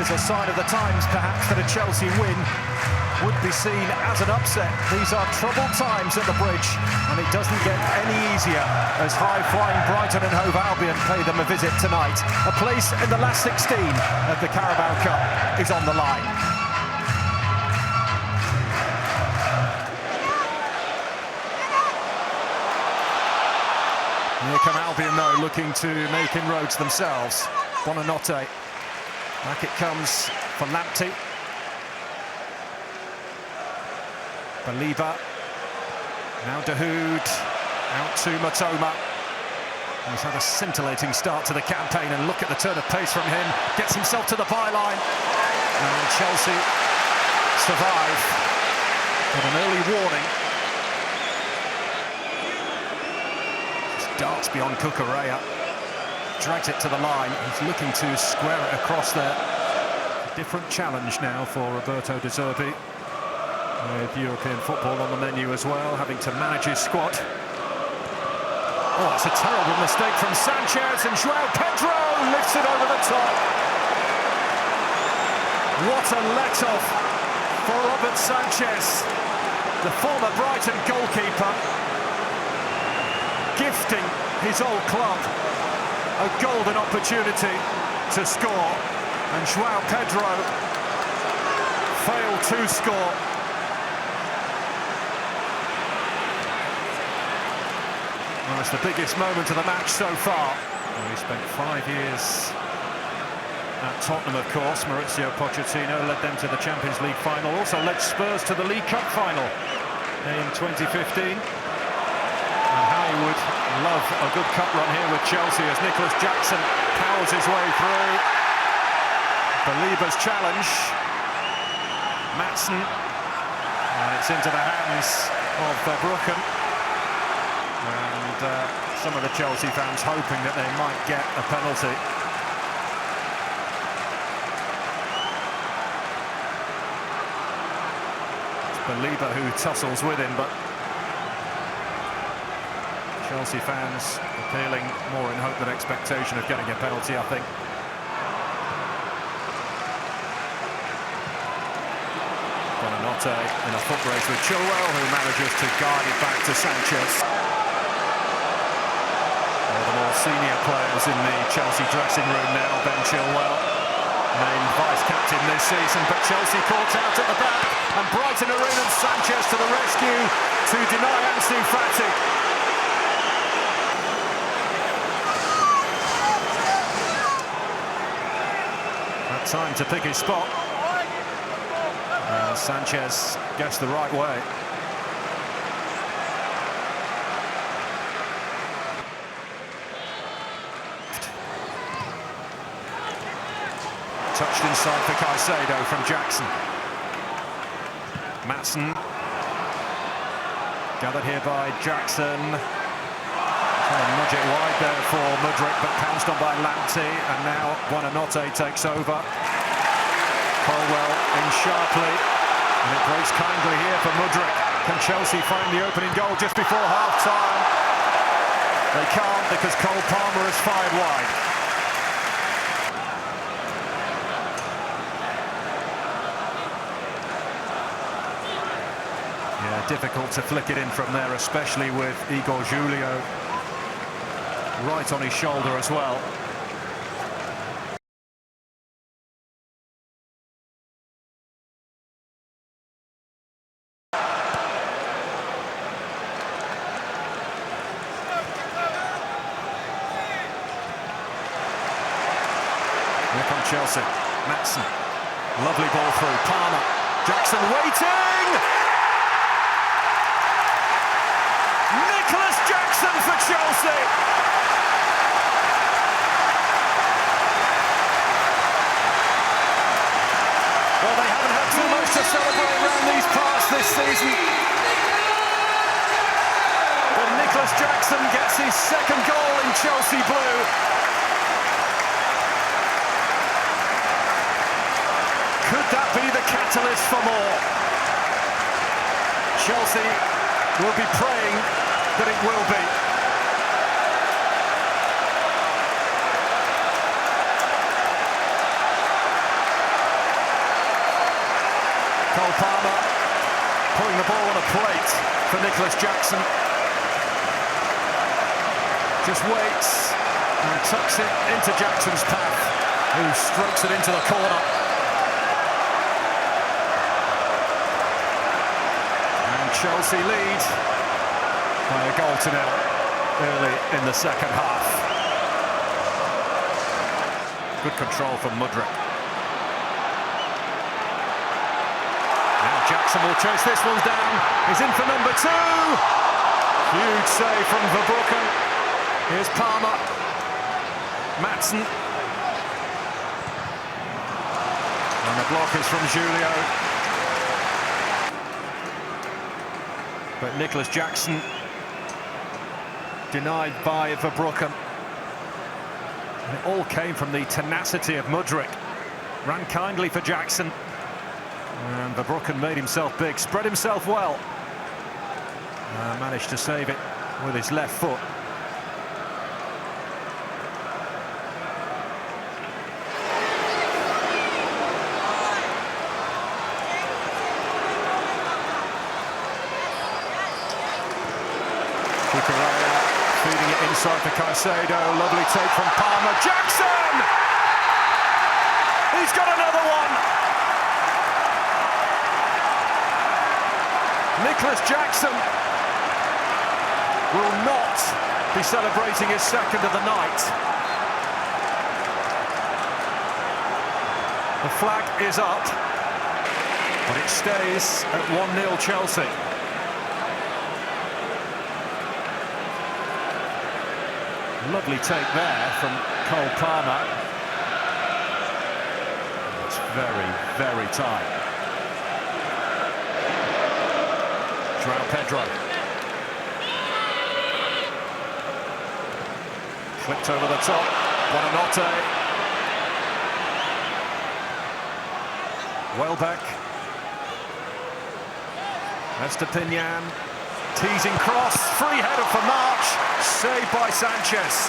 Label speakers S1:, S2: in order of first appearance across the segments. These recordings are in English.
S1: as a sign of the times, perhaps, that a Chelsea win would be seen as an upset. These are troubled times at the Bridge, and it doesn't get any easier as high-flying Brighton and Hove Albion pay them a visit tonight. A place in the last 16 of the Carabao Cup is on the line. Here come Albion, though, looking to make inroads themselves. Buonanotte. Back it comes for Lamptey. Baliba. Now Dahoud. Out to Matoma. He's had a scintillating start to the campaign, and look at the turn of pace from him. Gets himself to the byline. And Chelsea survive. But an early warning. Darts beyond Cucurella, drags it to the line. He's looking to square it across there. A different challenge now for Roberto De Zerbi, with European football on the menu as well, having to manage his squad. Oh, that's a terrible mistake from Sanchez, and João Pedro lifts it over the top. What a let-off for Robert Sanchez, the former Brighton goalkeeper, gifting his old club a golden opportunity to score, and João Pedro failed to score. Well, it's the biggest moment of the match so far. Well, he spent 5 years at Tottenham, of course. Mauricio Pochettino led them to the Champions League final, also led Spurs to the League Cup final in 2015. And how he would love a good cup run here with Chelsea as Nicholas Jackson powers his way through. Baliba's challenge. Maatsen. And it's into the hands of Verbruggen. And some of the Chelsea fans hoping that they might get a penalty. It's Baliba who tussles with him, but Chelsea fans appealing more in hope than expectation of getting a penalty, I think. Buonanotte in a foot race with Chilwell, who manages to guide it back to Sanchez. One of the more senior players in the Chelsea dressing room now, Ben Chilwell, named vice-captain this season, but Chelsea caught out at the back, and Brighton are in, and Sanchez to the rescue to deny Ansu Fati. Time to pick his spot. Sanchez gets the right way. Touched inside for Caicedo from Jackson. Maatsen. Gathered here by Jackson. Trying to nudge it wide there for Mudryk, but pounced on by Lamptey, and now Buonanotte takes over. Colwell in sharply, and it breaks kindly here for Mudryk. Can Chelsea find the opening goal just before half-time? They can't, because Cole Palmer has fired wide. Yeah, difficult to flick it in from there, especially with Igor Julio right on his shoulder as well. Here comes Chelsea. Maatsen. Lovely ball through. Palmer. Jackson waiting! Nicholas Jackson for Chelsea! Well, they haven't had too much to celebrate around these parts this season. But Nicholas Jackson gets his second goal in Chelsea blue. Could that be the catalyst for more? Chelsea will be praying that it will be. plate for Nicholas Jackson. Just waits and tucks it into Jackson's path, who strokes it into the corner. And Chelsea lead by a goal to nil early in the second half. Good control from Mudryk. Now Jackson will chase this one down. He's in for number 2. Huge save from Verbruggen. Here's Palmer. Maatsen. And the block is from Julio. But Nicholas Jackson denied by Verbruggen. And it all came from the tenacity of Mudryk. Ran kindly for Jackson. And Verbruggen made himself big, spread himself well. And managed to save it with his left foot. Feeding it inside for Caicedo. Lovely take from Palmer. Jackson! He's got another one! Nicholas Jackson will not be celebrating his second of the night. The flag is up, but it stays at 1-0 Chelsea. Lovely take there from Cole Palmer. It's very, very tight. João Pedro. Flipped over the top. Buonanotte. Welbeck. Estepinian. Teasing cross, free header for March, saved by Sanchez.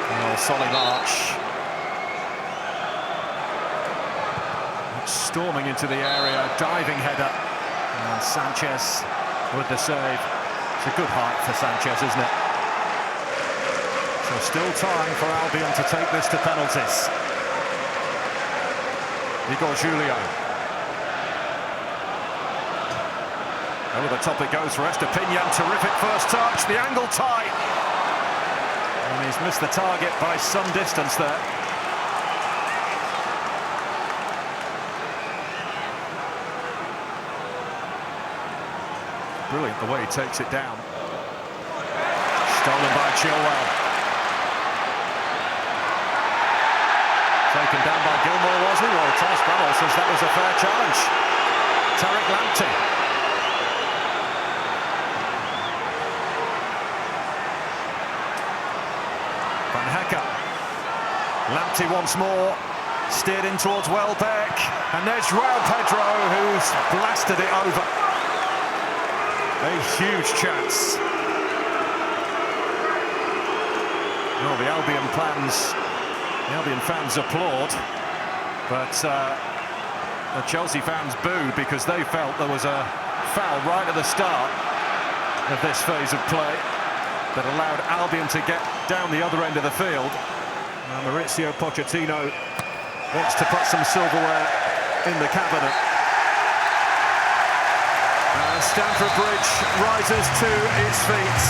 S1: Oh, Solly March. Storming into the area, diving header. And Sanchez with the save. It's a good height for Sanchez, isn't it? So still time for Albion to take this to penalties. Igor Julio. Over the top it goes for Estepinian. Terrific first touch. The angle tight. And he's missed the target by some distance there. Brilliant the way he takes it down. Stolen by Chilwell. Taken down by Gilmour, was he? Well, Thomas Bramall says that was a fair challenge. Tariq Lamptey. Van Hecke. Lamptey once more. Steered in towards Welbeck. And there's João Pedro, who's blasted it over. A huge chance. Well, the Albion fans applaud, but the Chelsea fans boo because they felt there was a foul right at the start of this phase of play that allowed Albion to get down the other end of the field. And Mauricio Pochettino wants to put some silverware in the cabinet. Stamford Bridge rises to its feet.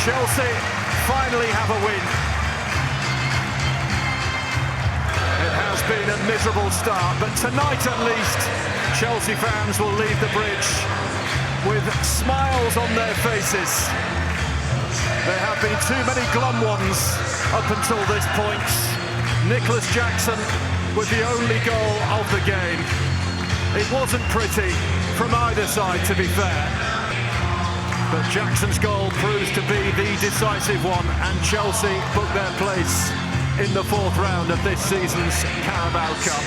S1: Chelsea finally have a win. It has been a miserable start, but tonight at least, Chelsea fans will leave the bridge with smiles on their faces. There have been too many glum ones up until this point. Nicholas Jackson with the only goal of the game. It wasn't pretty from either side, to be fair. But Jackson's goal proves to be the decisive one, and Chelsea book their place in the 4th round of this season's Carabao Cup.